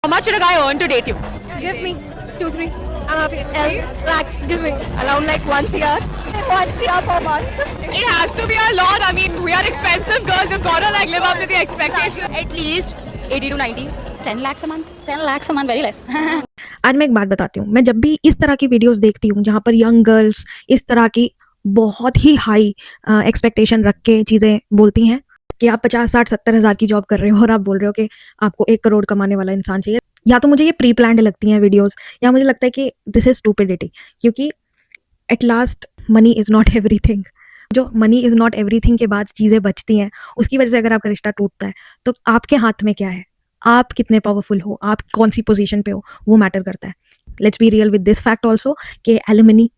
How much should a guy earn to date you? Give me 2, 3. I'm happy. L lakhs. Give me Around like once a year. 1 CR per month. It has to be a lot. I mean, we are expensive girls. We've got to like live up to the expectation. At least 80 to 90. 10 lakhs a month. 10 lakhs a month, very less. आज मैं एक बात बताती हूँ, मैं जब भी इस तरह की वीडियोस देखती हूँ जहाँ पर यंग गर्ल्स इस तरह की बहुत ही हाई एक्सपेक्टेशन रख के चीज़ें बोलती हैं कि आप 50, 60, 70 हज़ार की जॉब कर रहे हो और आप बोल रहे हो कि आपको 1 करोड़ कमाने वाला इंसान चाहिए, या तो मुझे ये प्री प्लान्ड लगती हैं वीडियोस, या मुझे लगता है कि दिस इज स्टूपिडिटी, क्योंकि at last money is not everything. जो मनी इज़ नॉट एवरीथिंग के बाद चीज़ें बचती हैं, उसकी वजह से अगर आपका रिश्ता टूटता है तो आपके हाथ में क्या है, आप कितने पावरफुल हो, आप कौन सी पोजीशन पे हो, वो मैटर करता है। Let's be real with this fact also कि एलिमनी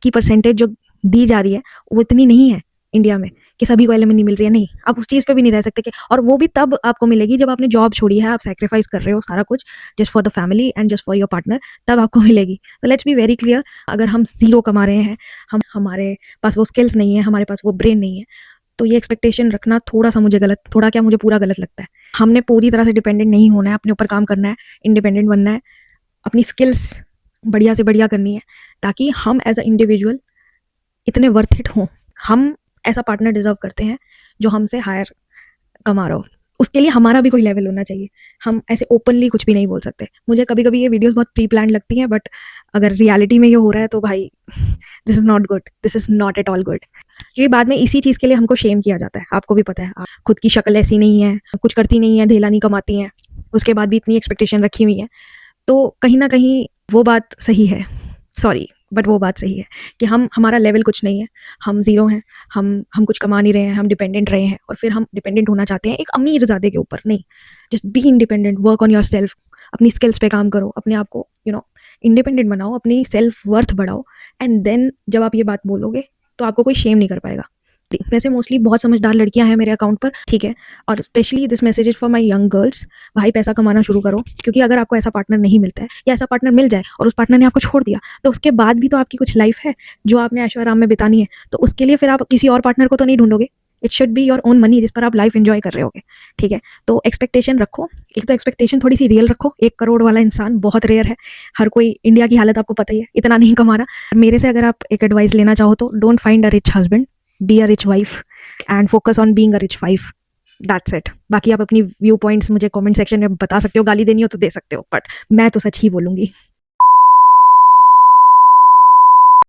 की परसेंटेज जो दी जा रही है वो इतनी नहीं है इंडिया में कि सभी को एलिमनी मिल रही है। नहीं, आप उस चीज़ पे भी नहीं रह सकते कि, और वो भी तब आपको मिलेगी जब आपने जॉब छोड़ी है, आप सेक्रीफाइस कर रहे हो सारा कुछ just for the family and just for your partner, तब आपको मिलेगी। तो लेट्स बी वेरी क्लियर, अगर हम ज़ीरो कमा रहे हैं, हमारे पास वो स्किल्स नहीं है, हमारे पास वो ब्रेन नहीं है, तो ये एक्सपेक्टेशन रखना थोड़ा सा मुझे मुझे पूरा गलत लगता है। हमने पूरी तरह से डिपेंडेंट नहीं होना है, अपने ऊपर काम करना है, इंडिपेंडेंट बनना है, अपनी स्किल्स बढ़िया से बढ़िया करनी है, ताकि हम एज अ इंडिविजुअल इतने वर्थ इट हों। हम ऐसा पार्टनर डिजर्व करते हैं जो हमसे हायर कमा रहा हो, उसके लिए हमारा भी कोई लेवल होना चाहिए। हम ऐसे ओपनली कुछ भी नहीं बोल सकते। मुझे कभी कभी ये वीडियोस बहुत प्री प्लान लगती हैं, बट अगर रियलिटी में ये हो रहा है तो भाई this is not good, this is not at all good. क्योंकि बाद में इसी चीज़ के लिए हमको शेम किया जाता है। आपको भी पता है, आप खुद की शक्ल ऐसी नहीं है, कुछ करती नहीं है, ढेला नहीं कमाती हैं, उसके बाद भी इतनी एक्सपेक्टेशन रखी हुई है। तो कहीं ना कहीं वो बात सही है, सॉरी बट वो बात सही है कि हमारा लेवल कुछ नहीं है, हम ज़ीरो हैं, हम कुछ कमा नहीं रहे हैं, हम डिपेंडेंट रहे हैं, और फिर हम डिपेंडेंट होना चाहते हैं एक अमीर ज़ादे के ऊपर। नहीं, just be independent, work on your self, अपनी स्किल्स पे काम करो, अपने आप को इंडिपेंडेंट बनाओ, अपनी सेल्फ वर्थ बढ़ाओ, एंड देन जब आप ये बात बोलोगे तो आपको कोई शेम नहीं कर पाएगा। वैसे मोस्टली बहुत समझदार लड़कियां हैं मेरे अकाउंट पर, ठीक है, और specially this message is for my young girls. भाई पैसा कमाना शुरू करो, क्योंकि अगर आपको ऐसा पार्टनर नहीं मिलता है, या ऐसा पार्टनर मिल जाए और उस पार्टनर ने आपको छोड़ दिया, तो उसके बाद भी तो आपकी कुछ लाइफ है जो आपने ऐशो आराम में बितानी है। तो उसके लिए फिर आप किसी और पार्टनर को तो नहीं ढूंढोगे, it should be your own money जिस पर आप लाइफ एंजॉय कर रहे होगे, ठीक है। तो एक्सपेक्टेशन रखो, एक तो एक्सपेक्टेशन थोड़ी सी रियल रखो। 1 करोड़ वाला इंसान बहुत रेयर है, हर कोई, इंडिया की हालत आपको पता ही है, इतना नहीं कमा रहा। मेरे से अगर आप एक एडवाइस लेना चाहो तो don't find a rich husband, be a rich wife and focus on being a rich wife, that's it. बाकी आप अपनी व्यू पॉइंट्स मुझे कमेंट सेक्शन में बता सकते हो, गाली देनी हो तो दे सकते हो, बट मैं तो सच ही बोलूँगी।